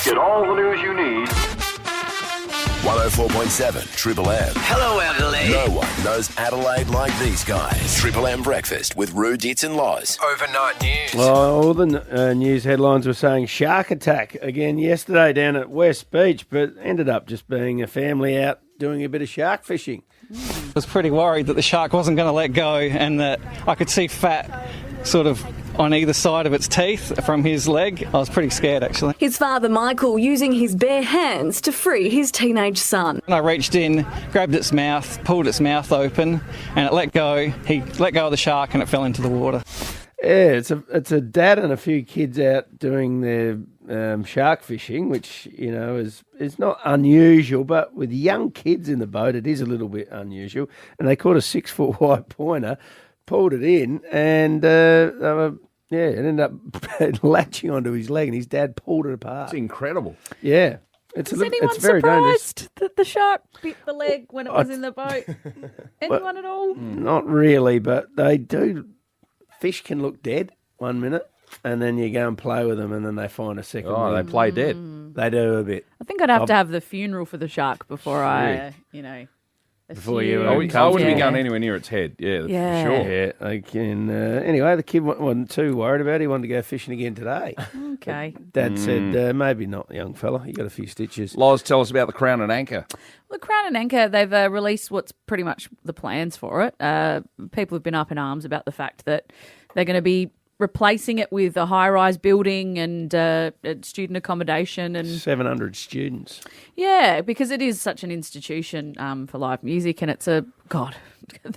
Get all the news you need. 104.7 Triple M. Hello, Adelaide. No one knows Adelaide like these guys. Triple M Breakfast with Roo, Ditts and Loz. Overnight news. Well, all the news headlines were saying shark attack again yesterday down at West Beach, but ended up just being a family out doing a bit of shark fishing. I was pretty worried that the shark wasn't going to let go and that I could see fat sort of on either side of its teeth from his leg. I was pretty scared, actually. His father, Michael, using his bare hands to free his teenage son. And I reached in, grabbed its mouth, pulled its mouth open, and it let go. He let go of the shark and it fell into the water. Yeah, it's a dad and a few kids out doing their shark fishing, which, you know, is not unusual, but with young kids in the boat, it is a little bit unusual. And they caught a 6-foot white pointer, pulled it in, and it ended up latching onto his leg, and his dad pulled it apart. It's incredible. Yeah. Was anyone it's very surprised that the shark bit the leg when it was in the boat? Anyone at all? Not really, but they do. Fish can look dead 1 minute, and then you go and play with them, and then they find a second one. They play dead. They do a bit. I think I'd have to have the funeral for the shark before I, Before you, I wouldn't be going anywhere near its head. Yeah, for sure. Yeah, they can. Anyway, the kid wasn't too worried about it. He wanted to go fishing again today. Okay. Dad said, maybe not, young fella. You got a few stitches. Loz, tell us about the Crown and Anchor. The Crown and Anchor, they've released what's pretty much the plans for it. People have been up in arms about the fact that they're going to be replacing it with a high-rise building and student accommodation. And 700 students. Yeah, because it is such an institution for live music, and it's the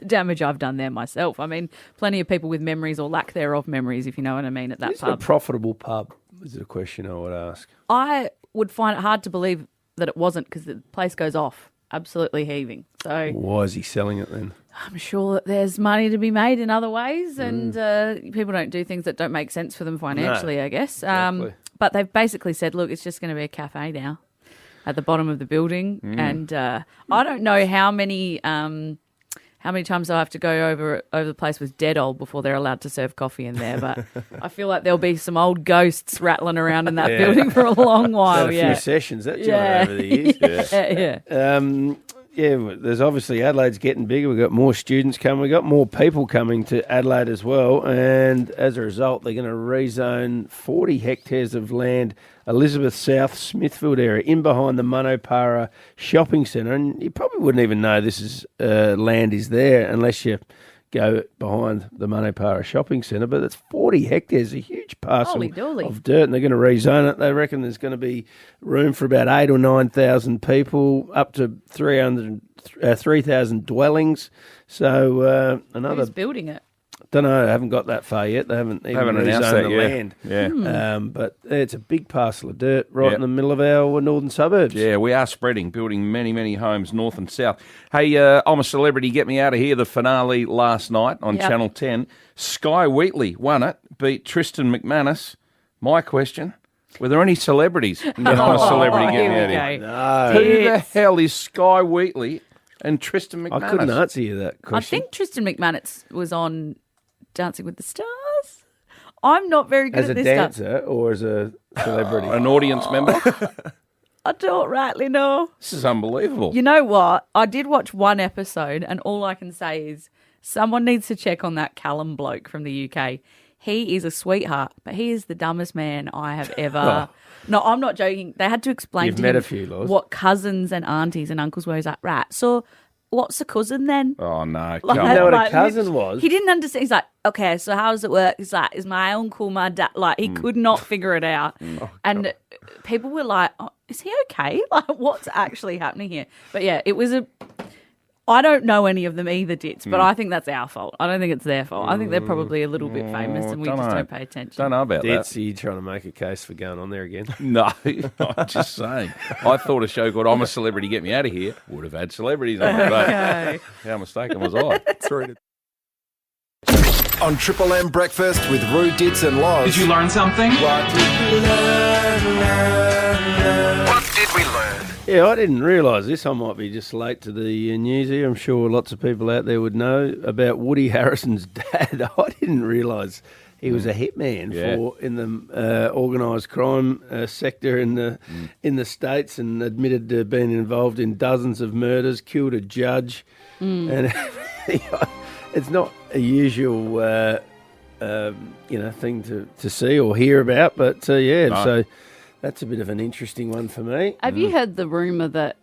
damage I've done there myself. I mean, plenty of people with memories or lack thereof memories, if you know what I mean, at that Is pub. it a profitable pub? Is a question I would ask. I would find it hard to believe that it wasn't, because the place goes off, absolutely heaving. So why is he selling it then? I'm sure that there's money to be made in other ways, and people don't do things that don't make sense for them financially, I guess. Exactly. But they've basically said, look, it's just going to be a cafe now at the bottom of the building, and I don't know how many times I'll have to go over the place with dead old before they're allowed to serve coffee in there. But I feel like there'll be some old ghosts rattling around in that building for a long while. Had a few sessions that joint over the years. There's obviously Adelaide's getting bigger. We've got more students coming. We've got more people coming to Adelaide as well. And as a result, they're going to rezone 40 hectares of land, Elizabeth South, Smithfield area, in behind the Monopara shopping centre. And you probably wouldn't even know this is land is there unless you go behind the Monopara shopping centre. But it's 40 hectares, a huge parcel of dirt, and they're going to rezone it. They reckon there's going to be room for about 8,000 or 9,000 people, up to 3,000 dwellings. So Who's building it? Don't know. I haven't got that far yet. They haven't even announced rezoned that the land. Yeah. But it's a big parcel of dirt right in the middle of our northern suburbs. Yeah, we are building many, many homes north and south. Hey, I'm a Celebrity, Get Me Out of Here, the finale last night on Channel 10. Sky Wheatley won it, beat Tristan McManus. My question, were there any celebrities in I'm a Celebrity, Get Me Out of Here? No. Who the hell is Sky Wheatley and Tristan McManus? I couldn't answer you that question. I think Tristan McManus was on Dancing with the Stars. I'm not very good at this stuff. As a dancer or as a celebrity? An audience member? I don't rightly know. This is unbelievable. You know what? I did watch one episode, and all I can say is someone needs to check on that Callum bloke from the UK. He is a sweetheart, but he is the dumbest man I have ever... No, I'm not joking. They had to explain to him what cousins and aunties and uncles were. He's like, right, so... what's a cousin then? Oh, no. You know what a cousin was? He didn't understand. He's like, okay, so how does it work? He's like, is my uncle, my dad? Like, he could not figure it out. And people were like, oh, is he okay? Like, what's actually happening here? But yeah, it was I don't know any of them either, Ditts, but I think that's our fault. I don't think it's their fault. I think they're probably a little bit famous and we just don't pay attention. Don't know about Ditts, that. are you trying to make a case for going on there again? No, I'm just saying. I thought a show called I'm a Celebrity, Get Me Out of Here would have had celebrities on it. But how mistaken was I? On Triple M Breakfast with Roo, Ditts and Loz. Did you learn something? What did we learn? What did we learn? Yeah, I didn't realise this. I might be just late to the news here. I'm sure lots of people out there would know about Woody Harrison's dad. I didn't realise He was a hitman Yeah. in the organised crime sector in the States, and admitted to being involved in dozens of murders, killed a judge, and it's not a usual thing to see or hear about, but so that's a bit of an interesting one for me. Have you heard the rumour that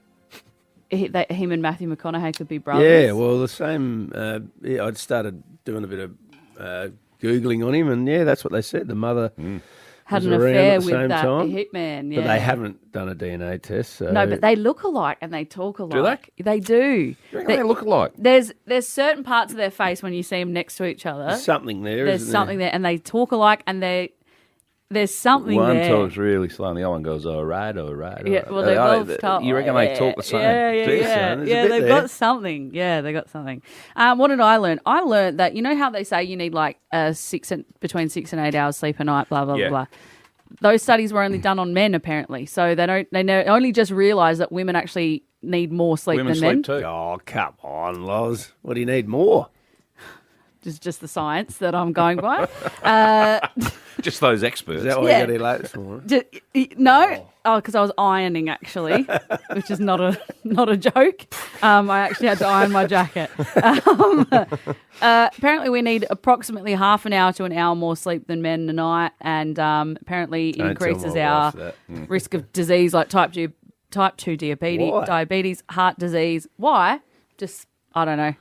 him and Matthew McConaughey could be brothers? Yeah, well, the same. I'd started doing a bit of Googling on him, and that's what they said. The mother had was an around affair at the with same that time, hitman. Yeah, but they haven't done a DNA test. So. No, but they look alike and they talk alike. They do. You reckon they look alike? There's certain parts of their face when you see them next to each other. There's something there. There's isn't something there, and they talk alike, and there's something One there. talks really slow, and the other one goes, all right. Yeah, well, they both talk. You reckon they talk the same? Yeah, There's a bit they've there. got something. Yeah, they got something. What did I learn? I learned that, you know how they say you need like between 6 and 8 hours sleep a night, blah, blah, Yeah. blah. Those studies were only done on men, apparently. So they only just realised that women actually need more sleep Women than men. sleep too. Oh, come on, Loz. What do you need more? Just the science that I'm going by. Just those experts. Is that why Yeah. you got here late this morning? No, because I was ironing actually, which is not a joke. I actually had to iron my jacket. Apparently, we need approximately half an hour to an hour more sleep than men a night, and apparently it Don't tell increases my our wife that. risk of disease like type 2 Why? diabetes, heart disease. Why? Just I don't know.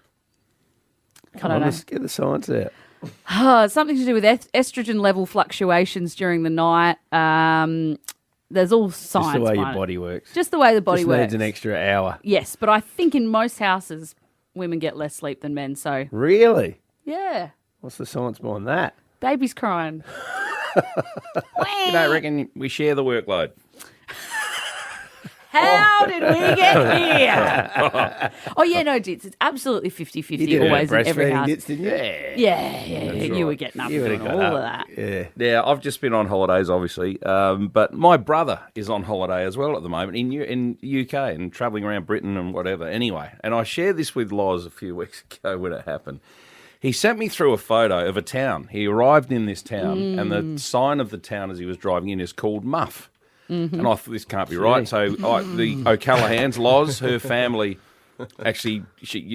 Come on, let's get the science out. It's something to do with estrogen level fluctuations during the night. There's all science. Just the way your behind it. body works. Just the way the body Just works. needs an extra hour. Yes, but I think in most houses, women get less sleep than men. So, Really? yeah, What's the science behind that? baby's crying. You don't reckon we share the workload? How did we get here? Oh, yeah, no, Ditts. It's absolutely 50-50 always in every house. Dits, didn't you? Yeah. You were getting up You and would have doing got all up. of that. Yeah. Yeah, I've just been on holidays, obviously, but my brother is on holiday as well at the moment in UK and travelling around Britain and whatever. Anyway, and I shared this with Loz a few weeks ago when it happened. He sent me through a photo of a town. He arrived in this town, and the sign of the town as he was driving in is called Muff. And I thought, this can't be right. So the O'Callaghan's, Loz, her family, actually,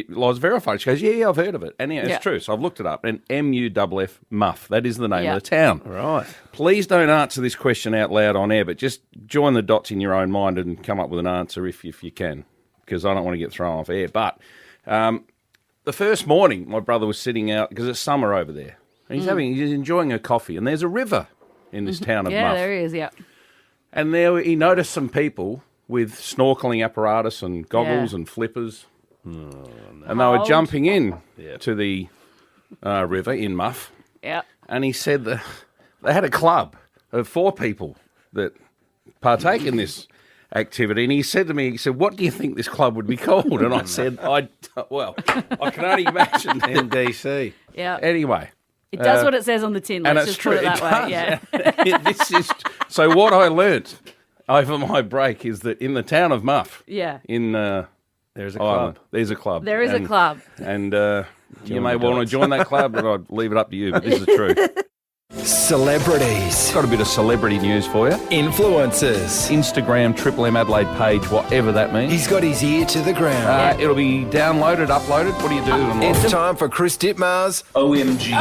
Loz verified. She goes, yeah, I've heard of it. And it's true. So I've looked it up. And MUFF, Muff, that is the name of the town. Right. Please don't answer this question out loud on air, but just join the dots in your own mind and come up with an answer if you can, because I don't want to get thrown off air. But the first morning, my brother was sitting out, because it's summer over there, and he's enjoying a coffee, and there's a river in this town of Muff. Yeah, there he is, yeah. And there he noticed some people with snorkeling apparatus and goggles Yeah. and flippers. And they were jumping in to the river in Muff. Yeah. And he said that they had a club of 4 people that partake in this activity. And he said to me, what do you think this club would be called? And I said, I can only imagine. NDC. Yeah. Anyway. It does what it says on the tin. And Let's it's just true. put it that way. Yeah. This is so. What I learnt over my break is that in the town of Muff, Yeah. in There's a Ireland, club. there's a club. There is a club. and you may want to join that club, but I'd leave it up to you. But this is true. Celebrities. Got a bit of celebrity news for you. Influencers. Instagram Triple M Adelaide page, whatever that means. He's got his ear to the ground. It'll be downloaded, uploaded. What do you do? It's time for Chris Dittmar's OMG.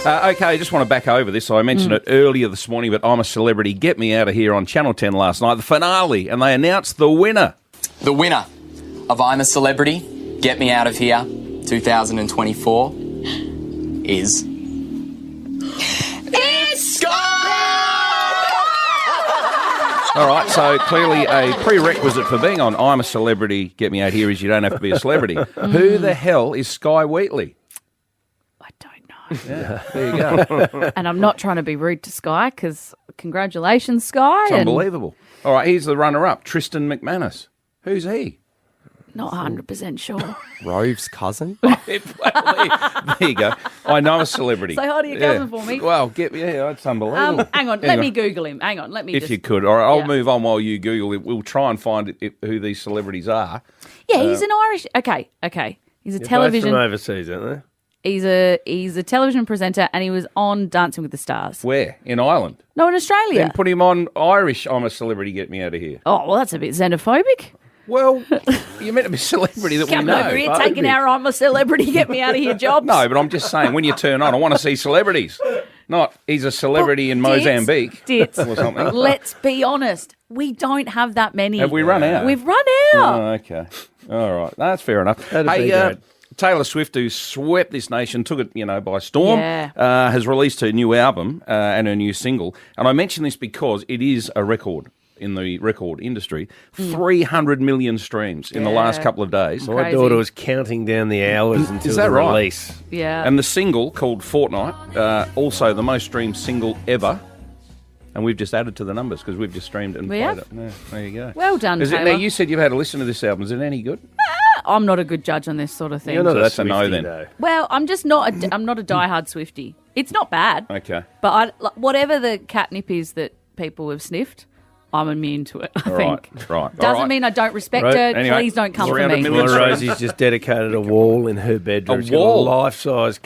Okay, I just want to back over this. I mentioned it earlier this morning, but I'm a Celebrity. Get me out of here on Channel 10 last night, the finale, and they announced the winner. The winner of I'm a Celebrity, Get Me Out of Here 2024 is... All right, so clearly a prerequisite for being on I'm a Celebrity, Get Me Out Here is you don't have to be a celebrity. Who the hell is Sky Wheatley? I don't know. Yeah, there you go. And I'm not trying to be rude to Sky because congratulations, Sky. It's unbelievable. All right, here's the runner-up, Tristan McManus. Who's he? Not 100% sure. Rove's cousin? Well, there you go. I know a celebrity. Say hi to your cousin for me. Well, that's unbelievable. Hang on, let me Google him. Hang on, let me If just... you could. All right, I'll Yeah. move on while you Google it. We'll try and find who these celebrities are. Yeah, he's an Irish... Okay. He's a They're television... both from overseas, aren't He's a television presenter, and he was on Dancing with the Stars. Where? In Ireland? No, in Australia. Then put him on Irish I'm a Celebrity, Get Me Out of Here. Oh, well, that's a bit xenophobic. Well, you're meant to be a celebrity that we Coming know. over here, taking our I'm a Celebrity, get me out of here jobs. No, but I'm just saying, when you turn on, I want to see celebrities. Not, he's a celebrity in Mozambique Ditts, or something. let's be honest. We don't have that many. Have we run out? We've run out. Oh, okay. All right. That's fair enough. That'd be great. Taylor Swift, who swept this nation, took it, by storm, Yeah. has released her new album and her new single. And I mention this because it is a record in the record industry. 300 million streams in the last couple of days. My Crazy. daughter was counting down the hours until that the right? release. Yeah. And the single, called Fortnight, also the most streamed single ever. And we've just added to the numbers because we've just streamed and played have? it. Yeah, there you go. Well done, Is it, Taylor. now, you said you've had a listen to this album. Is it any good? I'm not a good judge on this sort of thing. You're not So a that's a no Swiftie, then. though. Well, I'm just not. I'm not a diehard Swiftie. It's not bad, Okay. but whatever the catnip is that people have sniffed, I'm immune to it. I think. Right. Doesn't All right. mean I don't respect Right. her. Anyway, Please don't come for 300 me. million. My Rosie's just dedicated a wall in her bedroom. A She's got wall? life-size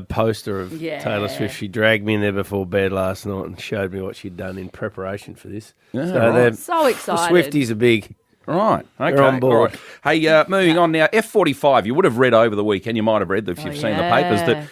poster of Yeah. Taylor Swift. She dragged me in there before bed last night and showed me what she'd done in preparation for this. Yeah, so right. the So excited. Swifties are big. Right. Okay. They're on board. All right. Hey, moving on now. F45. You would have read over the weekend. You might have read if you've seen the papers that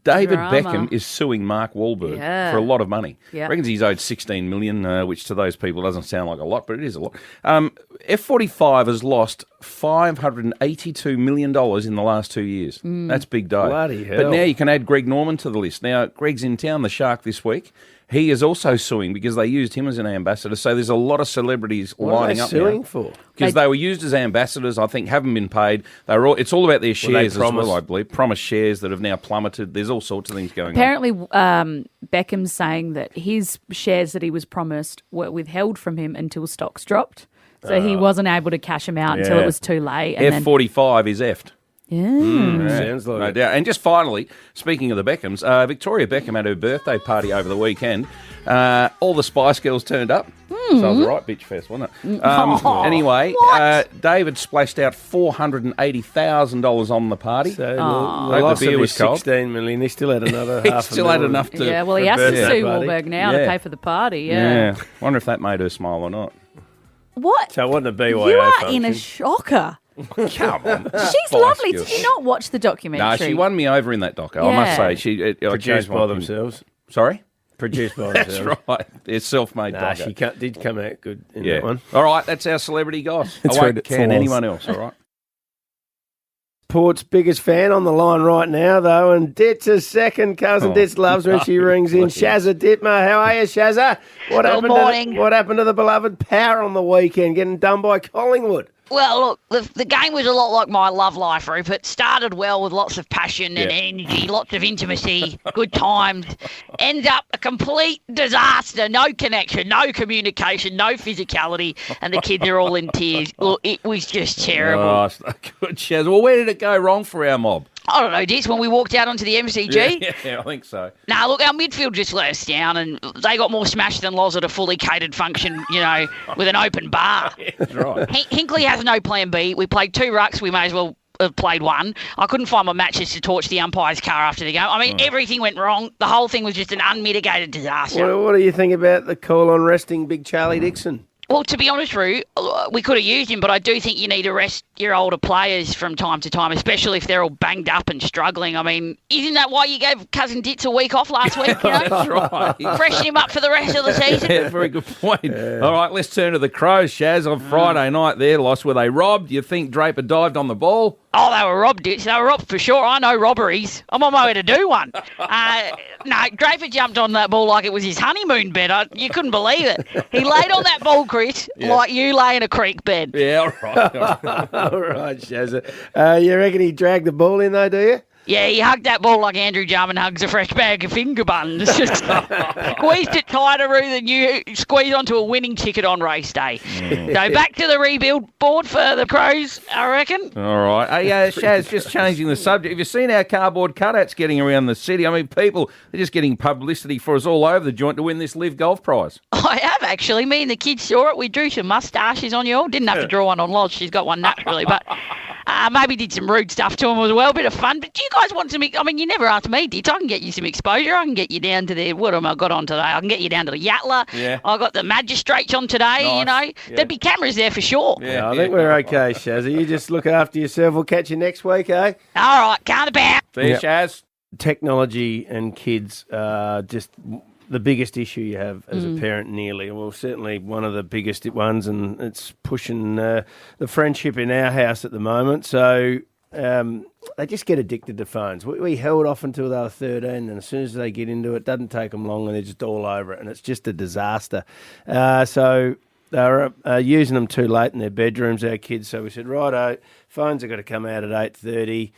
David Drama. Beckham is suing Mark Wahlberg Yeah. for a lot of money. Yeah. Reckons he's owed 16 million, which to those people doesn't sound like a lot, but it is a lot. F45 has lost $582 million in the last 2 years. That's big dough. Bloody But hell. now you can add Greg Norman to the list. Now, Greg's in town, the Shark, this week. He is also suing because they used him as an ambassador. So there's a lot of celebrities What are lining they up suing now. for? Because they were used as ambassadors, I think, haven't been paid. It's all about their shares as promised? well, I believe. Promised shares that have now plummeted. There's all sorts of things going Apparently, Beckham's saying that his shares that he was promised were withheld from him until stocks dropped. So he wasn't able to cash them out until Yeah. it was too late. on. And then, F45 is effed. yeah. Sounds like No it. doubt. And just finally, speaking of the Beckhams, Victoria Beckham had her birthday party over the weekend. All the Spice Girls turned up. So it was a right bitch fest, wasn't it? Anyway, David splashed out $480,000 on the party. So the Hope the loss beer of was his cold. 16 million, he still had another He half still a had million. enough to... Yeah, well, he for a has to birthday sue party. Wahlberg now Yeah. to pay for the party. Yeah. Wonder if that made her smile or not. What? So it wasn't a BYO You are function. in a shocker. Come on. She's lovely. Did you not watch the documentary? No, she won me over in that doco, I must Yeah. say. I Produced changed my by opinion. themselves. Sorry? Produced by That's themselves. right. It's self-made Nah, doco. she did come out good in Yeah. that one. All right, that's our celebrity goss. I It's won't read it can for anyone else, all right? Port's biggest fan on the line right now, though, and Ditts' second cousin. Ditts loves when she rings in. Shazza Dittmar, how are you, Shazza? What morning. What happened to the beloved Power on the weekend, getting done by Collingwood? Well, look, the game was a lot like my love life, Rupert. Started well with lots of passion and energy, lots of intimacy, good times. Ends up a complete disaster. No connection, no communication, no physicality, and the kids are all in tears. Look, it was just terrible. Oh, it's not good, Shaz. Well, where did it go wrong for our mob? I don't know, Ditts, when we walked out onto the MCG. Yeah, I think so. Nah, look, our midfield just let us down, and they got more smashed than Loz at a fully catered function, with an open bar. That's right. Hinkley has no plan B. We played 2 rucks. We may as well have played 1. I couldn't find my matches to torch the umpire's car after the game. I mean, everything went wrong. The whole thing was just an unmitigated disaster. What do you think about the call on resting Big Charlie Dixon? Well, to be honest, Roo, we could have used him, but I do think you need to rest your older players from time to time, especially if they're all banged up and struggling. I mean, isn't that why you gave Cousin Ditts a week off last week? That's right. Freshen him up for the rest of the season. Yeah, very good point. All right, let's turn to the Crows, Shaz. On Friday night, their loss, were they robbed? You think Draper dived on the ball? Oh, they were robbed, Ditts. They were robbed for sure. I know robberies. I'm on my way to do one. No, Draper jumped on that ball like it was his honeymoon bed. You couldn't believe it. He laid on that ball, Chris, like you lay in a creek bed. Yeah, all right. All right, Shazza. You reckon he dragged the ball in, though, do you? Yeah, he hugged that ball like Andrew Jarman hugs a fresh bag of finger buttons. Squeezed it tighter, Roo, than you squeeze onto a winning ticket on race day. So back to the rebuild board for the Crows, I reckon. All right. Hey, Shaz, just changing the subject. Have you seen our cardboard cutouts getting around the city? I mean, people, they're just getting publicity for us all over the joint to win this LIV Golf Prize. I have, actually. Me and the kids saw it. We drew some moustaches on you all. Didn't have to draw one on Loz. She's got one naturally. But Maybe did some rude stuff to him as well. Bit of fun. But do you guys want some? I mean, you never asked me, Ditts. I can get you some exposure. I can get you down to the. What am I got on today? I can get you down to the Yatla. Yeah. I got the magistrates on today. Nice. You know, Yeah. there'd be cameras there for sure. I think we're okay, Shazza. You just look after yourself. We'll catch you next week, eh? All right, can't about. See you, Shaz. Technology and kids are just the biggest issue you have as a parent, nearly. Well, certainly one of the biggest ones, and it's pushing the friendship in our house at the moment. So they just get addicted to phones. We held off until they were 13, and as soon as they get into it, doesn't take them long, and they're just all over it, and it's just a disaster. So they're using them too late in their bedrooms, our kids. So we said, righto, phones have got to come out at 8:30,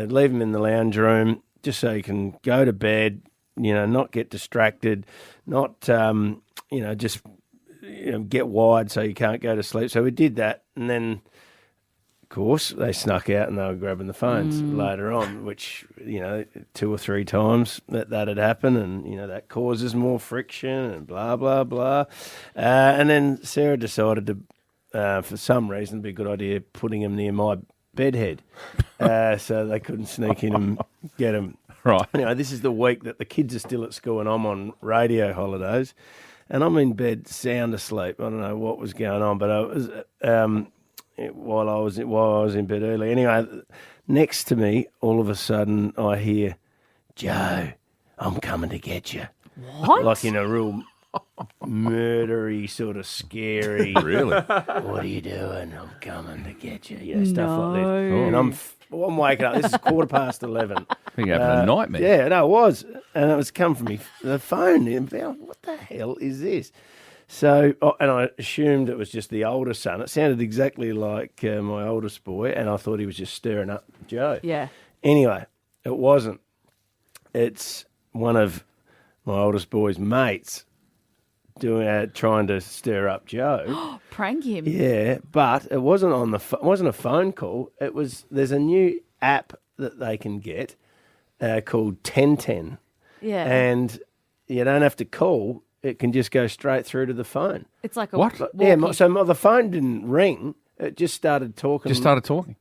leave them in the lounge room, just so you can go to bed, not get distracted, not, just get wired so you can't go to sleep. So we did that. And then, of course, they snuck out and they were grabbing the phones later on, which, 2 or 3 times that had happened. And, that causes more friction and blah, blah, blah. And then Sarah decided to, for some reason, it'd be a good idea putting them near my bedhead so they couldn't sneak in and get them. Right. Anyway, this is the week that the kids are still at school and I'm on radio holidays, and I'm in bed sound asleep. I don't know what was going on, but I was while I was in bed early. Anyway, next to me, all of a sudden, I hear, "Joe, I'm coming to get you." What? Like in a real murdery, sort of scary. Really? What are you doing? I'm coming to get you. Stuff like this. No. And I'm waking up. This is 11:15. I think you having a nightmare. Yeah, no, it was. And it was come from the phone. And what the hell is this? So, and I assumed it was just the older son. It sounded exactly like my oldest boy, and I thought he was just stirring up Joe. Yeah. Anyway, it wasn't. It's one of my oldest boy's mates trying to stir up Joe. Prank him. Yeah, but it wasn't it wasn't a phone call. There's a new app that they can get called 1010. Yeah. And you don't have to call. It can just go straight through to the phone. It's like a What? walkie. Yeah, so the phone didn't ring. It just started talking. Just started talking.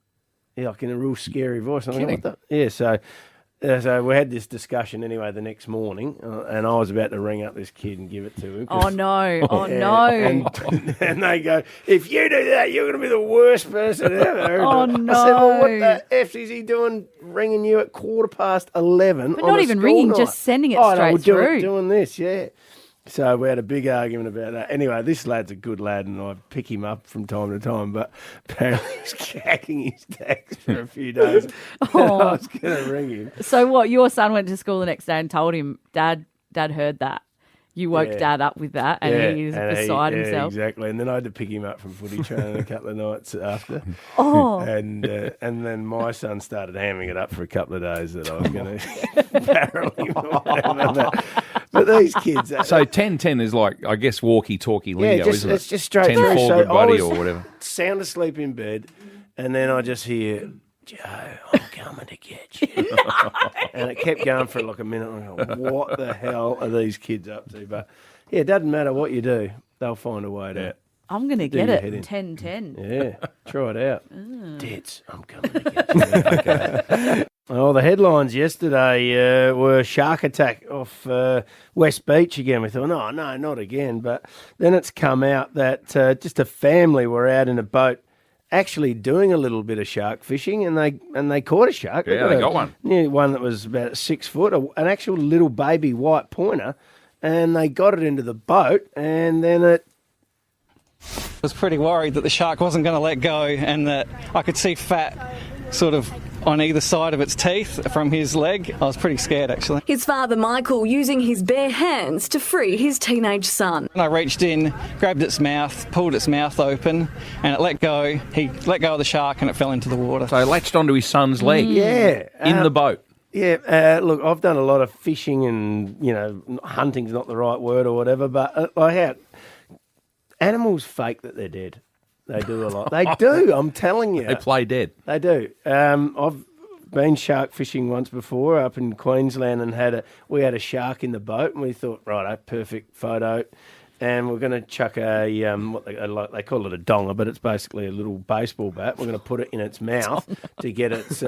Yeah, like in a real scary voice. I'm Kidding. like, what the? Yeah, so we had this discussion anyway the next morning, and I was about to ring up this kid and give it to him. Oh no! Oh Yeah, no! And they go, if you do that, you're going to be the worst person ever. Oh, I said, well, what no. the F is he doing ringing you at 11:15? But not even ringing, just sending it straight through. Doing this, yeah. So we had a big argument about that. Anyway, this lad's a good lad, and I pick him up from time to time, but apparently he's gagging his tax for a few days. Oh. I was going to ring him. So what? Your son went to school the next day and told him, Dad heard that. You woke Yeah. Dad up with that, and he's and beside yeah, himself. Exactly. And then I had to pick him up from footy training a couple of nights after. Oh. And then my son started hamming it up for a couple of days that I was going to barrel him or whatever. But these kids... So 1010 is like, I guess, walkie-talkie lingo, isn't it? It's just straight 10 through. for So good buddy I was or whatever. sound asleep in bed, and then I just hear, Joe, I'm coming to get you. And it kept going for like a minute. And I go, what the hell are these kids up to? But yeah, it doesn't matter what you do, they'll find a way to... I'm going to Do get your it. head in. 10-10. Yeah, try it out. Ditts, I'm coming to get you. Oh, the headlines yesterday were shark attack off West Beach again. We thought, no, not again. But then it's come out that just a family were out in a boat actually doing a little bit of shark fishing, and they caught a shark. Yeah, they got one. Yeah, one that was about 6 foot, an actual little baby white pointer, and they got it into the boat, and then it... I was pretty worried that the shark wasn't going to let go and that I could see fat sort of on either side of its teeth from his leg. I was pretty scared, actually. His father, Michael, using his bare hands to free his teenage son. And I reached in, grabbed its mouth, pulled its mouth open, and it let go. He let go of the shark and it fell into the water. So he latched onto his son's leg. Yeah. In the boat. Yeah, look, I've done a lot of fishing and, hunting's not the right word or whatever, but animals fake that they're dead. They do a lot. They do, I'm telling you. They play dead. They do. I've been shark fishing once before up in Queensland and we had a shark in the boat, and we thought, right, perfect photo. and we're going to chuck a what they call it a donger, but it's basically a little baseball bat. We're going to put it in its mouth to get its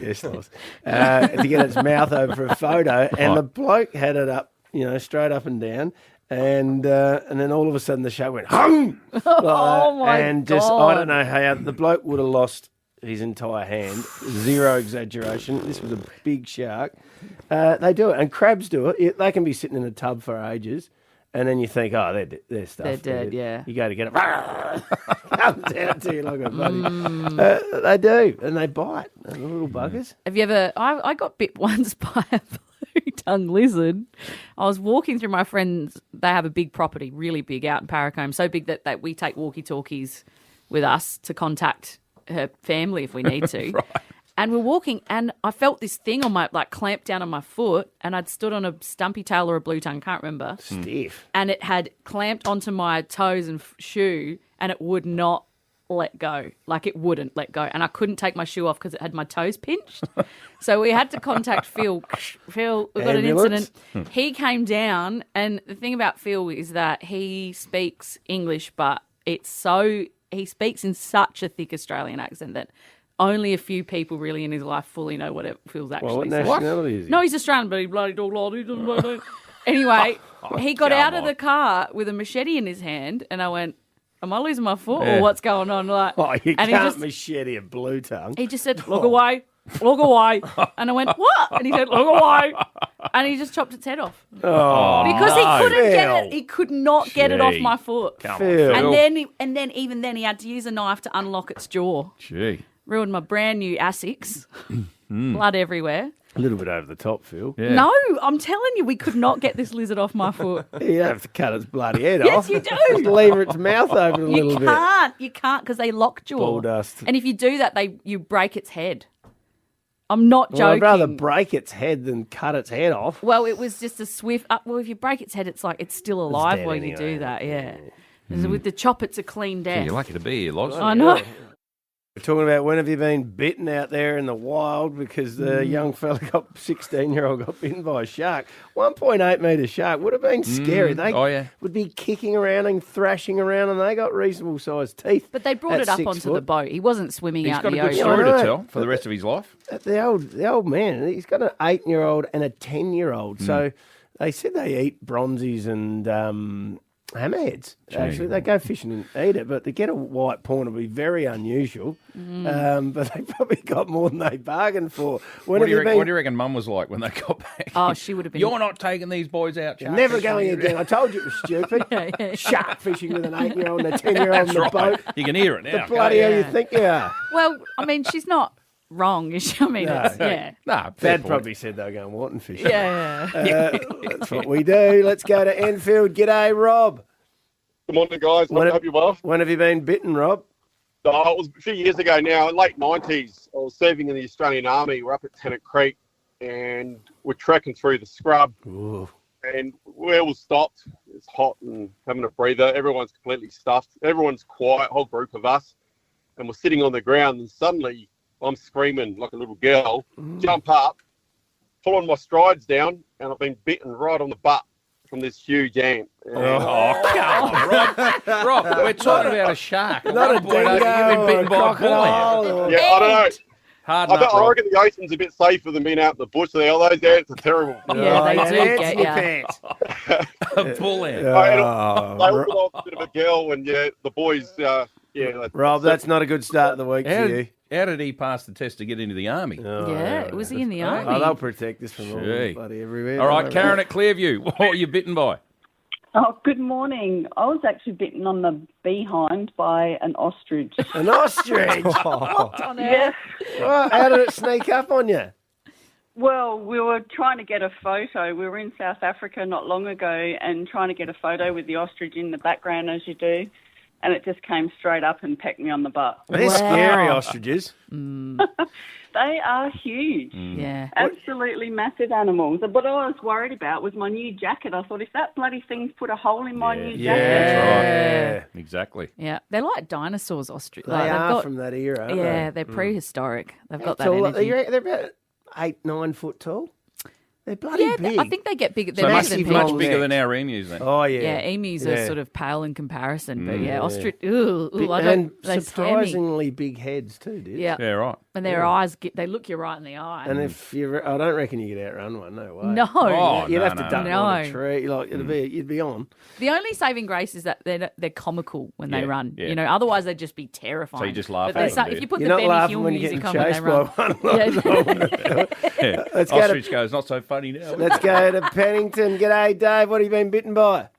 yes, Loz. To get its mouth over for a photo. And the bloke had it up, straight up and down. And then all of a sudden the shark went hung, and just I don't know how the bloke would have lost his entire hand. Zero exaggeration. This was a big shark. They do it, and crabs do it. They can be sitting in a tub for ages, and then you think, oh, they're stuffed. They're dead. Yeah. You go to get it, comes out to you like a buddy. They do, and they bite. The little buggers. Have you ever? I got bit once by a blue-tongued lizard. I was walking through my friends. They have a big property, really big, out in Paracombe. So big that we take walkie-talkies with us to contact her family if we need to. Right. And we're walking, and I felt this thing on my, clamped down on my foot, and I'd stood on a stumpy tail or a blue tongue, can't remember. Stiff. And it had clamped onto my toes and shoe, and it would not let go. It wouldn't let go. And I couldn't take my shoe off because it had my toes pinched. So we had to contact Phil. Phil, we've got Ambulance? an incident. He came down, and the thing about Phil is that he speaks English, but he speaks in such a thick Australian accent that only a few people really in his life fully know what it feels actually. What nationality is he? No, he's Australian, but he bloody dog. Anyway, he got out of the car with a machete in his hand, and I went, am I losing my foot or what's going on? You and can't machete a blue tongue. He just said, look away. And I went, what? And he said, look away. And he just chopped its head off. Oh, because he couldn't get Phil. it. He could not get it off my foot. Phil. And then even then he had to use a knife to unlock its jaw. Gee. Ruined my brand new Asics. Blood everywhere. A little bit over the top, Phil. Yeah. No, I'm telling you, we could not get this lizard off my foot. You have to cut its bloody head Yes, off. you do. Just lever its mouth open a little bit. You can't because they lock jaw. Ball dust. And if you do that, you break its head. I'm not joking. Well, I'd rather break its head than cut its head off. Well, it was just a swift. Well, if you break its head, it's still alive dead while anyway. you do that. Yeah. With the chop, it's a clean death. You're lucky to be here, Loz. I know. We're talking about when have you been bitten out there in the wild because the young fella 16-year-old got bitten by a shark. 1.8 metre shark would have been scary. They would be kicking around and thrashing around, and they got reasonable sized teeth. But they brought it up onto the boat. He wasn't swimming out in the ocean. He's got a good story to tell for the rest of his life. The old man, he's got an 8-year-old and a 10-year-old. So they said they eat bronzies and hammerheads. Actually, they go fishing and eat it, but to get a white pawn would be very unusual. But they probably got more than they bargained for. What do you reckon Mum was like when they got back? Oh, she would have been. You're not taking these boys out. You're never going again. I told you it was stupid. Shark fishing with an 8-year-old and a 10-year-old on the boat. You can hear it now. The bloody hell you think you are? Well, I mean, she's not wrong, is she? I mean, Nah, Dad probably said they were going Wharton fishing. Yeah. That's what we do. Let's go to Enfield. G'day, Rob. Good morning, guys. I hope you're well. When have you been bitten, Rob? It was a few years ago now, late 90s. I was serving in the Australian Army. We're up at Tennant Creek, and we're trekking through the scrub. Ooh. And we all stopped. It's hot and having a breather. Everyone's completely stuffed. Everyone's quiet, whole group of us. And we're sitting on the ground, and suddenly I'm screaming like a little girl, jump up, pulling my strides down, and I've been bitten right on the butt from this huge ant. Oh, come on, Rob. We're talking about a shark. Not a dingo. You've been bitten by a crocodile. bull. Yeah, I don't know. Hard I enough, reckon the ocean's a bit safer than being out in the bush. Those ants are terrible. Yeah, they do ants get in your ya. pants. A bull ant. They all got a bit of a girl, and the boys, Rob, that's not a good start of the week for you. How did he pass the test to get into the army? Was he in the army? Oh, they'll protect us from all bloody everywhere. All right, Karen at Clearview, what were you bitten by? Oh, good morning. I was actually bitten on the behind by an ostrich. An ostrich? What on Yes. Well, how did it sneak up on you? Well, we were trying to get a photo. We were in South Africa not long ago and trying to get a photo with the ostrich in the background, as you do. And it just came straight up and pecked me on the butt. They're scary, ostriches. They are huge. Yeah. Absolutely massive animals. But what I was worried about was my new jacket. I thought, if that bloody thing's put a hole in my new jacket. That's right. Exactly. Yeah. They're like dinosaurs, ostrich. They are from that era, aren't they? Yeah, they're prehistoric. They've got that Tall, energy. they're about 8-9 foot tall. They're bloody big. I think they get bigger. So They're much, bigger than much pigeons. bigger than our emus then. Oh, yeah. Yeah, emus are sort of pale in comparison, but ostrich. I and don't. They surprisingly big heads too, dude. Yeah. Yeah, right. And their eyes, they look you right in the eye. And if you, I don't reckon you could outrun one. No way. No. Oh, You'd no, have to no, duck no. on a tree. Like you'd be on. The only saving grace is that they're comical when they Yeah, run. yeah. You know, otherwise they'd just be terrifying. So you just laugh But at them, do if you? you put You're the not Benny laughing Hill when you're music getting on when chased they by run. one. Yeah. Let's go Ostrich goes, not so funny now. Let's go to Pennington. G'day, Dave. What have you been bitten by?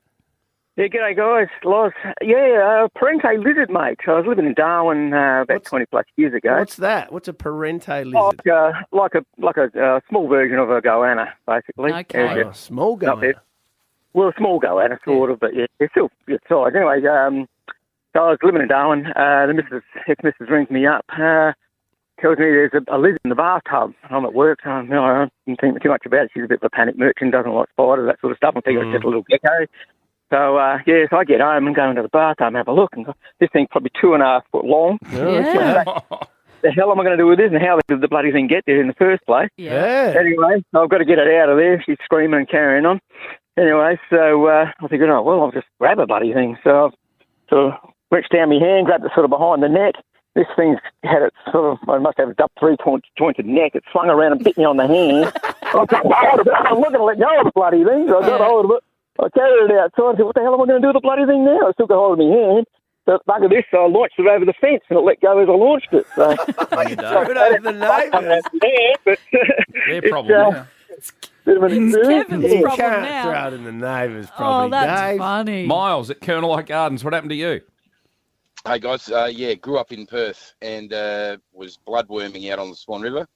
Yeah, g'day guys. Loz. Yeah, parente lizard, mate. I was living in Darwin about 20 plus years ago. What's that? What's a parente lizard? Like a small version of a goanna, basically. Okay. Yeah, Oh, small goanna. well, a small goanna, sort of, but yeah, it's still good size. Anyway, so I was living in Darwin. The ex-missus rings me up. Tells me there's a lizard in the bathtub. I'm at work, so I don't think too much about it. She's a bit of a panic merchant, doesn't like spiders, that sort of stuff. I think it's just a little gecko. So, so I get home and go into the bathtub and have a look. And this thing's probably 2.5 foot long. Yeah. The hell am I going to do with this, and how did the bloody thing get there in the first place? Yeah. Anyway, I've got to get it out of there. She's screaming and carrying on. Anyway, so I figured, I'll just grab a bloody thing. So I sort of reached down my hand, grabbed it sort of behind the neck. This thing's had it sort of, I must have a three-jointed neck. It swung around and bit me on the hand. I'm not going to let go of the bloody thing. So I got hold of it. I carried it outside. I said, what the hell am I going to do with the bloody thing now? I still got hold of my hand. So bugger this, so I launched it over the fence and it let go as I launched it. So You threw it over the neighbours. Their problem now. Bit of an It's experience. Kevin's You problem can't now. throw it in the neighbours, Oh, probably, that's Dave. funny. Miles at Colonel Light Gardens, what happened to you? Hey guys, grew up in Perth and was bloodworming out on the Swan River.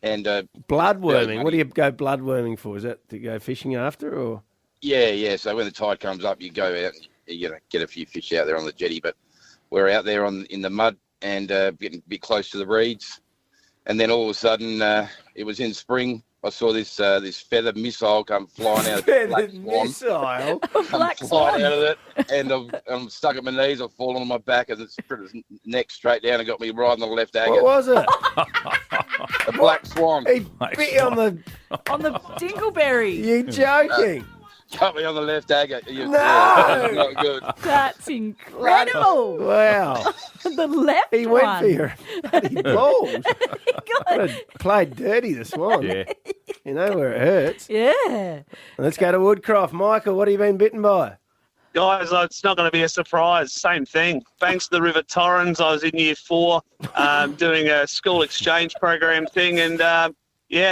And Bloodworming. What do you go bloodworming for? Is that to go fishing after, or? yeah. So when the tide comes up, you go out and you get a few fish out there on the jetty. But we're out there in the mud and getting a bit close to the reeds. And then all of a sudden, it was in spring. I saw this feather missile come flying out of the black swan. Missile? Black Flying swan. out of it, and I'm stuck at my knees. I've fallen on my back, and it's put his neck straight down and got me right on the left agate. What was it? A black swan. He bit you on the... On the dingleberry. You joking? Got me on the left agate. No! Not good. That's incredible. Wow. The left He went one. for your bloody balls. Played dirty, the swan. Yeah. You know where it hurts. Yeah. Let's go to Woodcroft. Michael, what have you been bitten by? Guys, it's not going to be a surprise. Same thing. Banks of the River Torrens. I was in year 4 doing a school exchange program thing. And,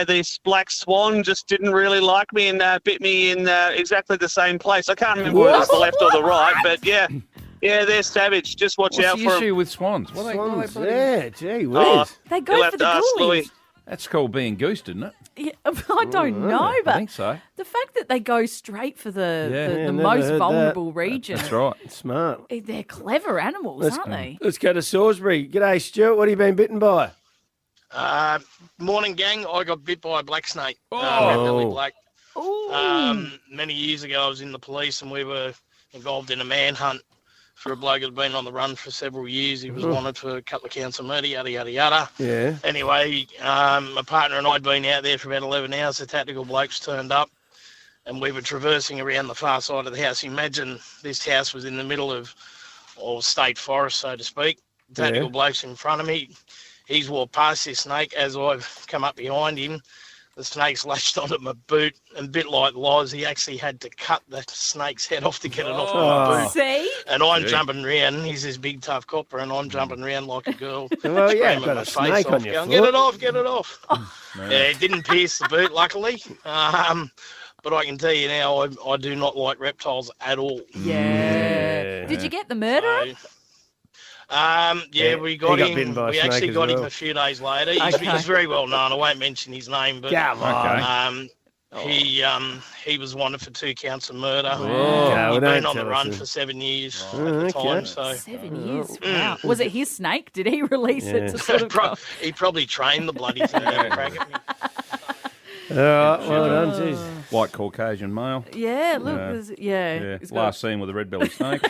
this black swan just didn't really like me and bit me in exactly the same place. I can't remember whether it was the left or the right. But, yeah, they're savage. Just watch What's out the for issue them. with swans? What are they Swans, yeah, gee whiz. Oh, They You'll go have for to the ask ghoulies. Louis. That's called being goosed, isn't it? Yeah, I don't know, I but think so. the fact that they go straight for the never most heard that. vulnerable region. That's right. Smart. They're clever animals, aren't they? Let's go to Salisbury. G'day, Stuart. What have you been bitten by? Morning, gang. I got bit by a black snake. Oh. Red-belly black. Ooh. Many years ago, I was in the police and we were involved in a manhunt for a bloke who'd been on the run for several years. He was wanted for a couple of counts of murder, yada, yada, yada. Yeah. Anyway, my partner and I had been out there for about 11 hours. The tactical blokes turned up and we were traversing around the far side of the house. Imagine this house was in the middle of state forest, so to speak. Tactical blokes in front of me. He's walked past this snake. As I've come up behind him, the snake's latched onto my boot, and a bit like Loz, he actually had to cut the snake's head off to get it off my boot. See? And I'm jumping around. He's this big, tough copper, and I'm jumping around like a girl. Well, yeah, screaming got my a face snake off, on your going, foot. Get it off. Yeah, it didn't pierce the boot, luckily. But I can tell you now, I do not like reptiles at all. Yeah. Did you get the murderer? We got got him. bitten by a We snake actually as got him well. a few days later. Okay. He's very well known. I won't mention his name, but Come on. he was wanted for 2 counts of murder. Oh, He'd don't been on the tell run us for 7 years Oh, at the okay. time. So 7 years. Wow. Was it his snake? Did he release it to sort of he probably trained the bloody thing to have a crack at me. All right, well done, jeez. White Caucasian male. Yeah, look, he's got- Last seen with a red-bellied snake.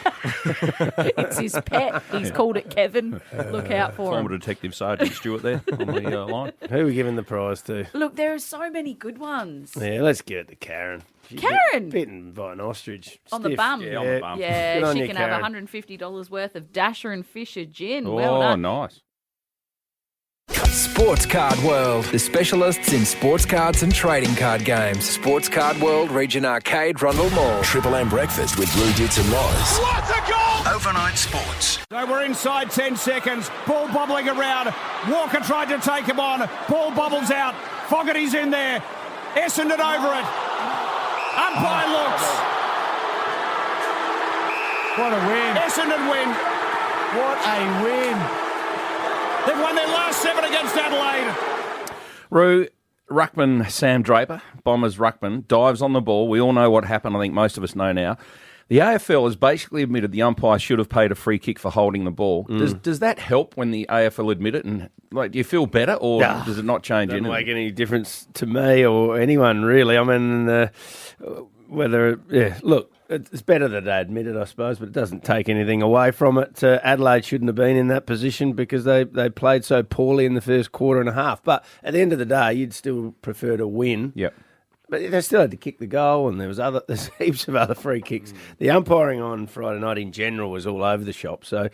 It's his pet. He's called it Kevin. Look out for Former him. Detective Sergeant Stewart there on the line. Who are we giving the prize to? Look, there are so many good ones. Yeah, let's give it to Karen. She Karen? Bitten by an ostrich. On the Stiff. bum. Yeah, on the bum. Yeah, Good on she you, can Karen. have $150 worth of Dasher and Fisher gin. Oh, Well done. nice. Sports Card World, the specialists in sports cards and trading card games. Sports Card World, Region Arcade, Rundle Mall. Triple M breakfast with Roo, Ditts and Loz. What a goal! Overnight sports. So we're inside 10 seconds. Ball bobbling around. Walker tried to take him on. Ball bobbles out. Fogarty's in there. Essendon over it. Umpire looks. What a win. Essendon win. What a win. They've won their last 7 against Adelaide. Roo, ruckman Sam Draper, Bombers ruckman, dives on the ball. We all know what happened. I think most of us know now. The AFL has basically admitted the umpire should have paid a free kick for holding the ball. Does that help when the AFL admit it? And like, do you feel better, or does it not change Doesn't anything? make any difference to me or anyone, really. I mean, look, it's better that they admit it, I suppose, but it doesn't take anything away from it. Adelaide shouldn't have been in that position because they played so poorly in the first quarter and a half. But at the end of the day, you'd still prefer to win. Yep. But they still had to kick the goal, and there's heaps of other free kicks. The umpiring on Friday night in general was all over the shop. So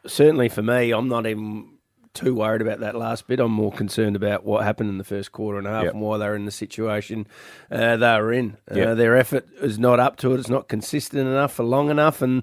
certainly for me, I'm not even too worried about that last bit. I'm more concerned about what happened in the first quarter and a half and why they were in the situation they were in. Their effort is not up to it. It's not consistent enough for long enough. And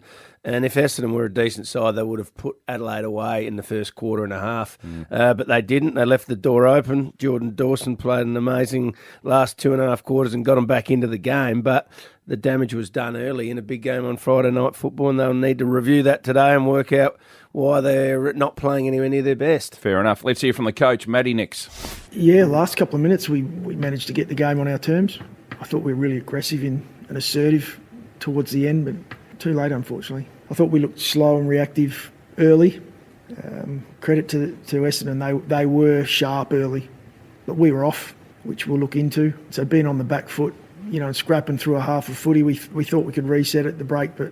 if Essendon were a decent side, they would have put Adelaide away in the first quarter and a half. But they didn't. They left the door open. Jordan Dawson played an amazing last 2.5 quarters and got them back into the game. But the damage was done early in a big game on Friday night football, and they'll need to review that today and work out why they're not playing anywhere near their best. Fair enough. Let's hear from the coach, Matty Nix. Yeah, last couple of minutes we managed to get the game on our terms. I thought we were really aggressive and assertive towards the end, but too late, unfortunately. I thought we looked slow and reactive early. Credit to Essendon, they were sharp early, but we were off, which we'll look into. So being on the back foot, and scrapping through a half of footy, we thought we could reset at the break, but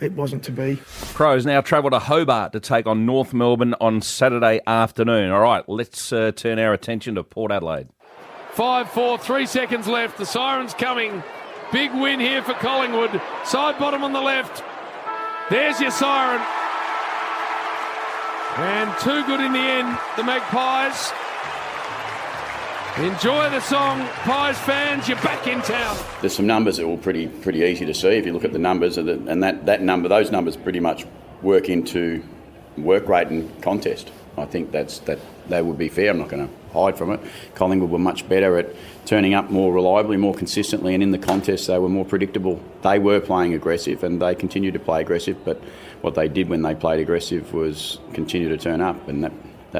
it wasn't to be. Crows now travel to Hobart to take on North Melbourne on Saturday afternoon. All right, let's turn our attention to Port Adelaide. 5-4, 3 seconds left. The siren's coming. Big win here for Collingwood. Side bottom on the left. There's your siren. And too good in the end, the Magpies. Enjoy the song, Pies fans, you're back in town. There's some numbers that were pretty easy to see if you look at the numbers, and those numbers pretty much work into work rate and contest. I think that would be fair. I'm not going to hide from it. Collingwood were much better at turning up more reliably, more consistently, and in the contest they were more predictable. They were playing aggressive, and they continue to play aggressive, but what they did when they played aggressive was continue to turn up, and that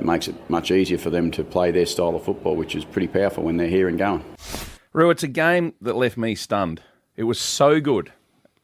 makes it much easier for them to play their style of football, which is pretty powerful when they're here and going. Roo, it's a game that left me stunned. It was so good.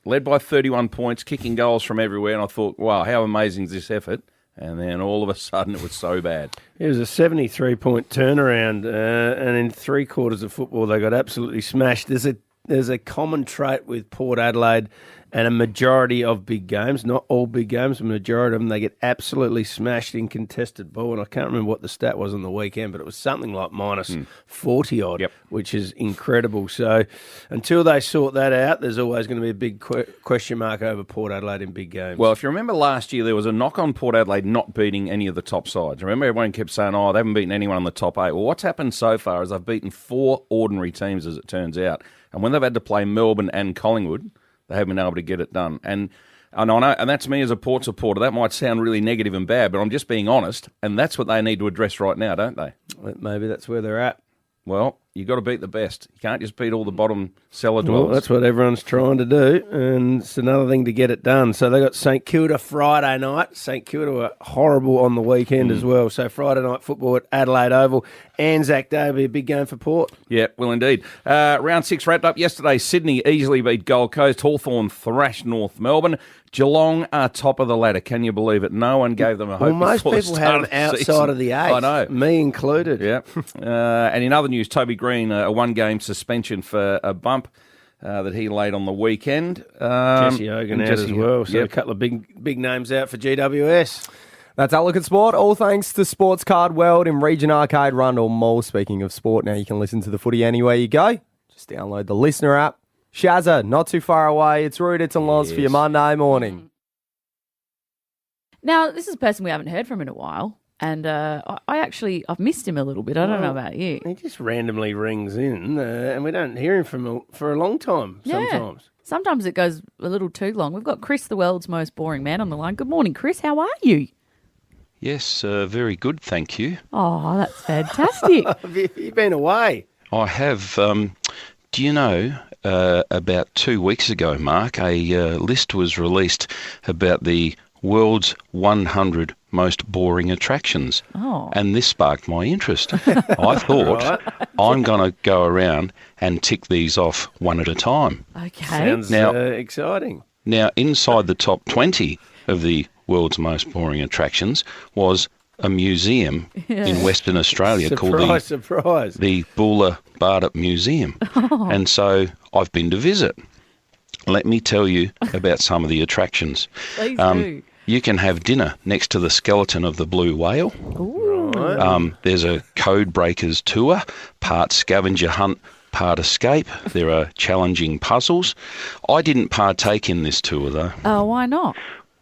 Led by 31 points, kicking goals from everywhere, and I thought, wow, how amazing is this effort? And then all of a sudden it was so bad. It was a 73-point turnaround, and in 3 quarters of football they got absolutely smashed. There's a common trait with Port Adelaide and a majority of big games, not all big games, a majority of them, they get absolutely smashed in contested ball. And I can't remember what the stat was on the weekend, but it was something like minus 40-odd, which is incredible. So until they sort that out, there's always going to be a big question mark over Port Adelaide in big games. Well, if you remember last year, there was a knock on Port Adelaide not beating any of the top sides. Remember, everyone kept saying, they haven't beaten anyone in the top 8. Well, what's happened so far is they've beaten 4 ordinary teams, as it turns out. And when they've had to play Melbourne and Collingwood, they haven't been able to get it done. And I know, and that's me as a Port supporter. That might sound really negative and bad, but I'm just being honest, and that's what they need to address right now, don't they? Maybe that's where they're at. Well, you've got to beat the best. You can't just beat all the bottom cellar dwellers. Well, that's what everyone's trying to do, and it's another thing to get it done. So they got St Kilda Friday night. St Kilda were horrible on the weekend as well. So Friday night football at Adelaide Oval. Anzac Day will be a big game for Port. Yeah, well, indeed. Round 6 wrapped up yesterday. Sydney easily beat Gold Coast. Hawthorn thrashed North Melbourne. Geelong are top of the ladder. Can you believe it? No one gave them a hope. Well, most people had them outside of the 8. I know. Me included. Yeah. And in other news, Toby Green a one-game suspension for a bump that he laid on the weekend. Jesse Hogan out as well. So a couple of big names out for GWS. That's our look at sport. All thanks to Sports Card World in Region Arcade, Rundle Mall. Speaking of sport, now you can listen to the footy anywhere you go. Just download the Listener app. Shazza, not too far away. It's Roo, Ditts and Loz for your Monday morning. Now, this is a person we haven't heard from in a while, and I've missed him a little bit. I don't know about you. He just randomly rings in, and we don't hear him for a long time sometimes. Sometimes it goes a little too long. We've got Chris, the world's most boring man, on the line. Good morning, Chris. How are you? Yes, very good, thank you. Oh, that's fantastic. Have you been away? I have. Do you know, about 2 weeks ago, Mark, a list was released about the world's 100 most boring attractions. Oh. And this sparked my interest. I thought, I'm going to go around and tick these off one at a time. Okay. Sounds exciting. Now, inside the top 20 of the world's most boring attractions was a museum in Western Australia called the Bula Barda Museum. Oh. And so I've been to visit. Let me tell you about some of the attractions. Please do. You can have dinner next to the skeleton of the blue whale. Ooh. There's a Code Breakers tour, part scavenger hunt, part escape. There are challenging puzzles. I didn't partake in this tour, though. Oh, why not?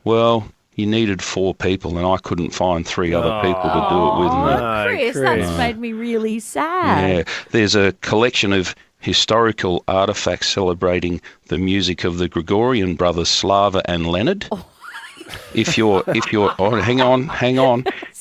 Well, you needed 4 people, and I couldn't find 3 other people to do it with me. Oh, Chris, that's made me really sad. Yeah, there's a collection of historical artefacts celebrating the music of the Gregorian brothers Slava and Leonard. Oh. If you're hang on.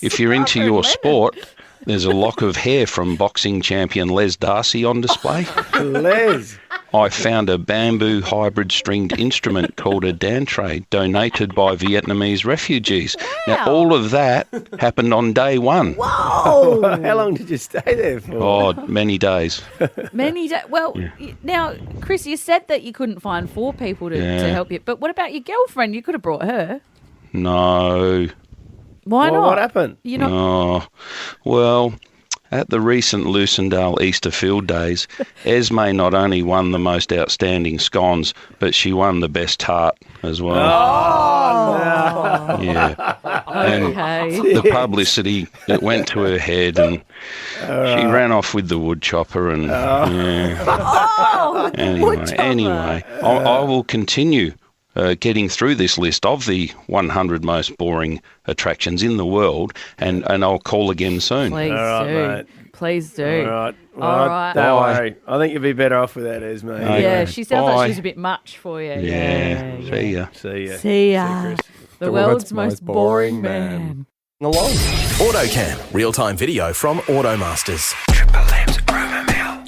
If you're into your sport, there's a lock of hair from boxing champion Les Darcy on display. Les. I found a bamboo hybrid stringed instrument called a dantray donated by Vietnamese refugees. Wow. Now, all of that happened on day 1. Whoa! How long did you stay there for? Oh, many days. Many days. Well, now, Chris, you said that you couldn't find 4 people to help you, but what about your girlfriend? You could have brought her. No. Why not? What happened? Oh, well, at the recent Lucendale Easter Field Days, Esme not only won the most outstanding scones, but she won the best tart as well. Oh, no. Yeah. And the publicity, it went to her head, and she ran off with the wood chopper. And anyway, I will continue getting through this list of the 100 most boring attractions in the world, and I'll call again soon. Please do. Mate. Please do. All right. Don't worry. I think you'll be better off with that, Esme. Yeah, she sounds like she's a bit much for you. Yeah. See ya. See ya. The world's most boring man. AutoCam, real-time video from Automasters.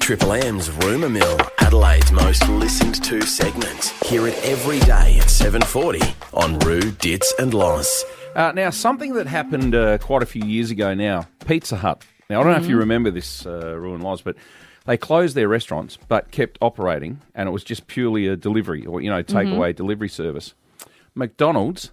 Triple M's Rumour Mill, Adelaide's most listened to segment. Hear it every day at 7:40 on Roo, Ditts and Loz. Now, something that happened quite a few years ago now, Pizza Hut. Now, I don't know if you remember this, Roo and Loz, but they closed their restaurants but kept operating, and it was just purely a delivery or, takeaway delivery service. McDonald's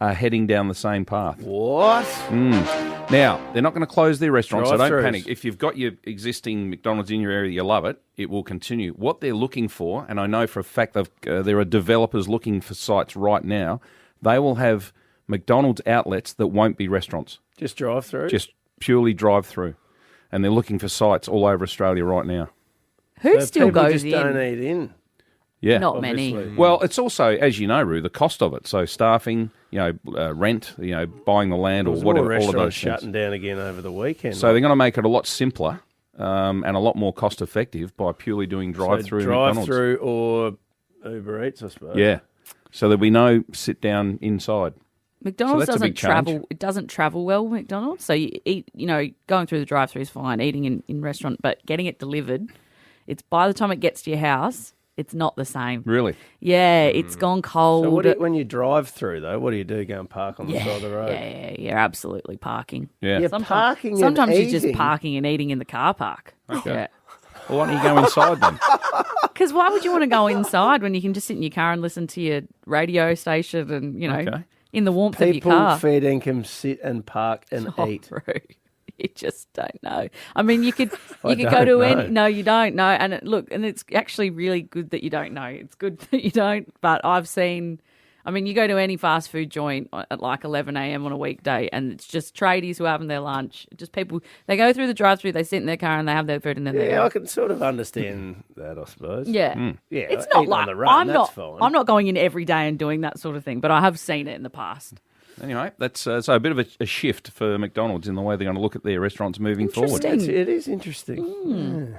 are heading down the same path. What? Now, they're not going to close their restaurants, so don't Drive-thrus. panic. If you've got your existing McDonald's in your area, you love it, it will continue. What they're looking for, and I know for a fact there are developers looking for sites right now, they will have McDonald's outlets that won't be restaurants. Just drive-through? Just purely drive-through. And they're looking for sites all over Australia right now. Who So still people goes just in? don't eat in. Yeah. Not many. Well, it's also, as you know, Roo, the cost of it. So staffing, rent, buying the land or whatever, all of those shutting down again over the weekend. So they're going to make it a lot simpler and a lot more cost effective by purely doing drive-through. So drive-through or Uber Eats, I suppose. Yeah. So there'll be no sit down inside. McDonald's So that's a big doesn't travel. It doesn't travel well, McDonald's. So you eat, going through the drive-through is fine, eating in restaurant, but getting it delivered, it's by the time it gets to your house, it's not the same. Really? Yeah, it's gone cold. So when you drive through, though, what do? Go and park on the side of the road? Yeah, you're absolutely parking. Yeah. You're parking and Sometimes you're just eating? parking and eating in the car park. Okay. Yeah. Well, why don't you go inside then? Because why would you want to go inside when you can just sit in your car and listen to your radio station and, in the warmth of your People car? fair dinkum sit and park and eat. True. You just don't know. I mean, you could I go don't to know. any. No, you don't know. And and it's actually really good that you don't know. It's good that you don't. But I've seen. I mean, you go to any fast food joint at like 11 a.m. on a weekday, and it's just tradies who are having their lunch. Just people. They go through the drive-through, they sit in their car, and they have their food, and then they Yeah, go. I can sort of understand that, I suppose. Yeah, Yeah, It's not eating like on the run, that's fine. I'm not going in every day and doing that sort of thing, but I have seen it in the past. Anyway, that's so a bit of a shift for McDonald's in the way they're going to look at their restaurants moving forward. It is interesting. Yeah.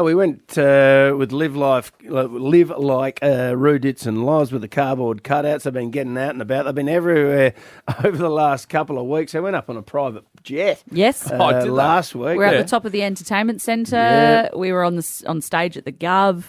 We went with Live Like Roo, Ditts and Loz with the cardboard cutouts. They've been getting out and about. They've been everywhere over the last couple of weeks. They went up on a private jet. Yes, last week. We're at the top of the entertainment centre. Yeah. We were on stage at the Gov.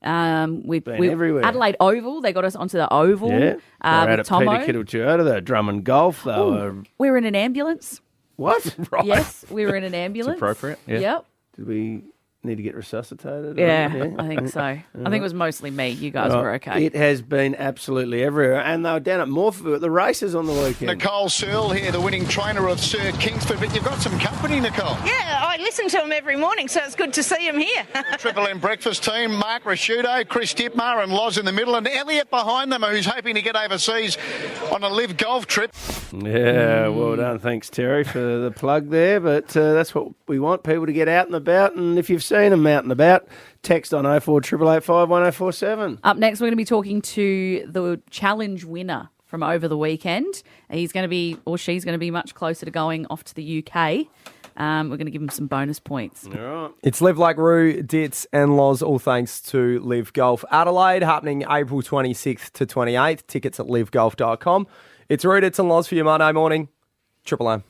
We everywhere. Adelaide Oval. They got us onto the Oval. Yeah. They're out with at Tomo. Peter Kittle Toyota. They're drumming golf. They were... We were in an ambulance. What? Right. Yes, we were in an ambulance. appropriate, yeah. Yep. Did we need to get resuscitated? Yeah, I think so. I think it was mostly me. You guys were okay. It has been absolutely everywhere. And they were down at Morpheville at the races on the weekend. Nicole Searle here, the winning trainer of Sir Kingsford. But you've got some company, Nicole. Yeah, I listen to him every morning, so it's good to see him here. Triple M breakfast team, Mark Rasciuto, Chris Dittmar and Loz in the middle, and Elliot behind them, who's hoping to get overseas on a live golf trip. Yeah, well done. Thanks, Terry, for the plug there. But that's what we want, people to get out and about. And if you've seen them out and about, text on 048885 1047. Up next, we're going to be talking to the challenge winner from over the weekend. He's going to be, or she's going to be much closer to going off to the UK. We're going to give him some bonus points. All right. It's LIV Like Roo, Ditts and Loz, all thanks to LIV Golf Adelaide, happening April 26th to 28th. Tickets at livegolf.com. It's Roo, Ditts and Loz for your Monday morning. Triple M.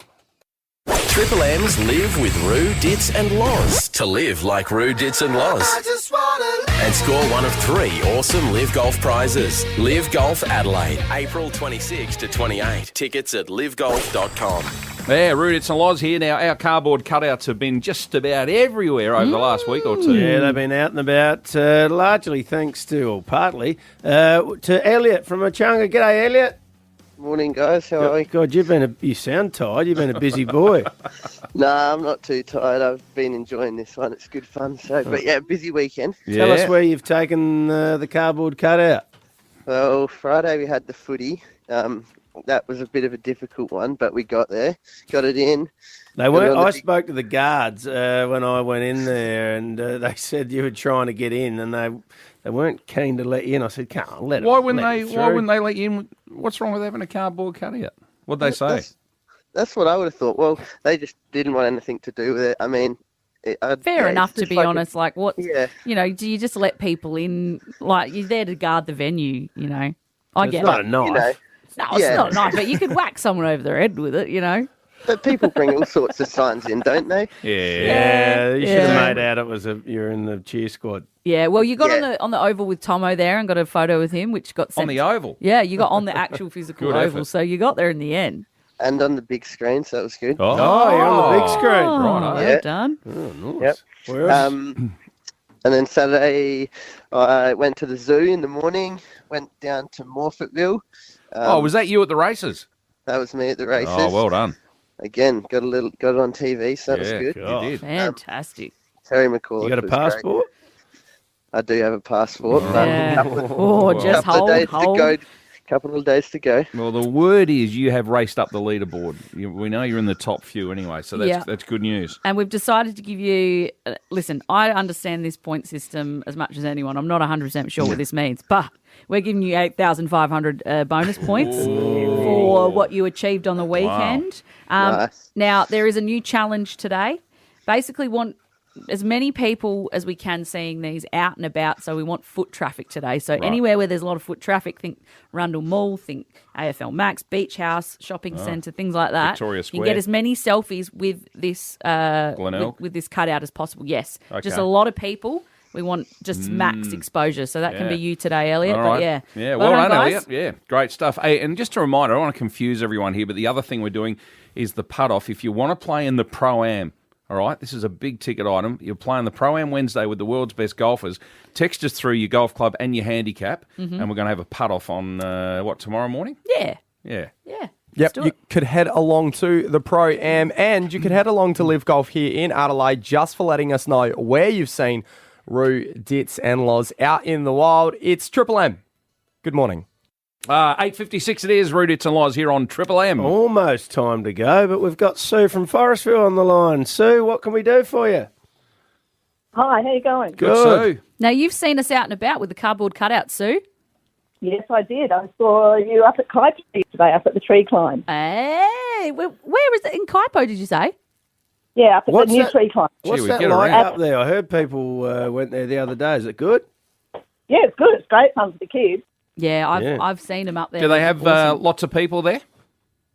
Triple M's Live with Roo, Ditts and Loz. To live like Roo, Ditts and Loz. And score one of 3 awesome LIV Golf prizes. LIV Golf Adelaide, April 26 to 28. Tickets at livegolf.com. Yeah, Roo, Ditts and Loz here. Now, our cardboard cutouts have been just about everywhere over the last week or two. Yeah, they've been out and about, largely thanks to, or partly, to Elliot from Ochunga. G'day, Elliot. Morning, guys. How are we? God, you sound tired. You've been a busy boy. Nah, I'm not too tired. I've been enjoying this one. It's good fun. So, but yeah, busy weekend. Tell us where you've taken the cardboard cutout. Well, Friday we had the footy. That was a bit of a difficult one, but we got there, got it in. They weren't. I spoke to the guards when I went in there, and they said you were trying to get in, and they weren't keen to let you in. I said, "Can't let Why them." wouldn't they let you in? What's wrong with having a cardboard cutout? What'd they say? That's what I would have thought. Well, they just didn't want anything to do with it. I mean, Fair enough, it's to just be like honest. Like, what, Yeah. you know, do you just let people in? Like, you're there to guard the venue, you know. I It's get not it. a knife. You know, No, it's yeah. not a knife, but you could whack someone over their head with it, you know. But people bring all sorts of signs in, don't they? Yeah, you should Yeah. have made out it was you're in the cheer squad. Yeah, well, you got on the oval with Tomo there and got a photo with him, which got sent. On the oval? Yeah, you got on the actual physical Good oval, effort. so you got there in the end. And on the big screen, so that was good. Oh, you're on the big screen. Oh, well done. Oh, nice. Yep. Where else? And then Saturday, I went to the zoo in the morning, went down to Morpheville. Was that you at the races? That was me at the races. Oh, well done. Again, got it on TV, so that was Yeah, good. you did. Fantastic. Terry McCall. You got a passport? I do have a passport. Yeah. Couple of days to go. Well, the word is you have raced up the leaderboard. We know you're in the top few anyway, so that's good news. And we've decided to give you, listen, I understand this point system as much as anyone. I'm not 100% sure what this means, but we're giving you 8,500 bonus points for what you achieved on the weekend. Nice. Now, there is a new challenge today. Basically, want as many people as we can seeing these out and about, so we want foot traffic today. So anywhere where there's a lot of foot traffic, think Rundle Mall, think AFL Max, Beach House, Shopping Centre, things like that. Victoria You Square. can get as many selfies with this Glenelg? with this cutout as possible. Yes, just Okay. a lot of people. We want just max exposure, so that can be you today, Elliot. All But right. yeah, Yeah, well well done, guys. Elliot. Yeah, great stuff. Hey, and just a reminder, I don't want to confuse everyone here, but the other thing we're doing is the putt-off. If you want to play in the Pro-Am, all right, this is a big ticket item. You're playing the Pro-Am Wednesday with the world's best golfers. Text us through your golf club and your handicap, and we're going to have a putt-off on, tomorrow morning? Yeah. Yeah. Yeah. Yep, you could head along to the Pro-Am and you could head along to LIV Golf here in Adelaide just for letting us know where you've seen Roo, Ditts and Loz out in the wild. It's Triple M. Good morning. 8:56 it is, Roo, Ditts and Loz here on Triple M. Almost time to go, but we've got Sue from Forestville on the line. Sue, what can we do for you? Hi, how you going? Good. Sue. Now, you've seen us out and about with the cardboard cutout, Sue. Yes, I did. I saw you up at Kaipo today, up at the tree climb. Hey, where is it? In Kaipo, did you say? Yeah, up at the new tree climb. What's that like up there? I heard people went there the other day. Is it good? Yeah, it's good. It's great fun for the kids. Yeah, I've seen them up there. Do they have lots of people there?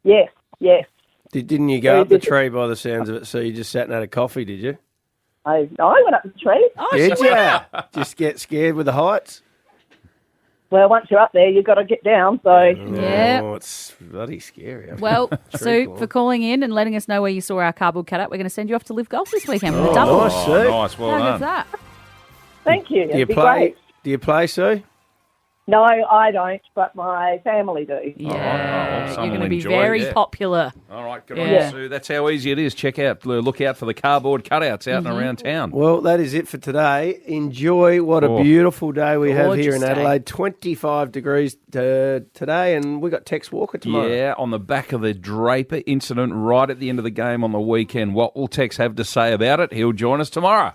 Yes, yes. Didn't you go up the tree by the sounds of it? So you just sat and had a coffee, did you? I went up the tree. Did you? Just get scared with the heights? Well, once you're up there, you've got to get down. So Yeah. Oh, it's bloody scary. Well, Tree Sue, climb. for calling in and letting us know where you saw our cardboard cutout, we're going to send you off to LIV Golf this weekend with a Oh, double. nice, Sue. Nice, well How done. good's that? thank you. Do you It'd be play? great. Do you play, Sue? No, I don't, but my family do. Yeah, someone you're going to be enjoy very it, yeah. popular. All right, good on Yeah. you, Sue. That's how easy it is. Look out for the cardboard cutouts out and around town. Well, that is it for today. Enjoy what a Oh. beautiful day we have here in Gorgeous day. Adelaide. 25 degrees today, and we got Tex Walker tomorrow. Yeah, on the back of the Draper incident right at the end of the game on the weekend. What will Tex have to say about it? He'll join us tomorrow.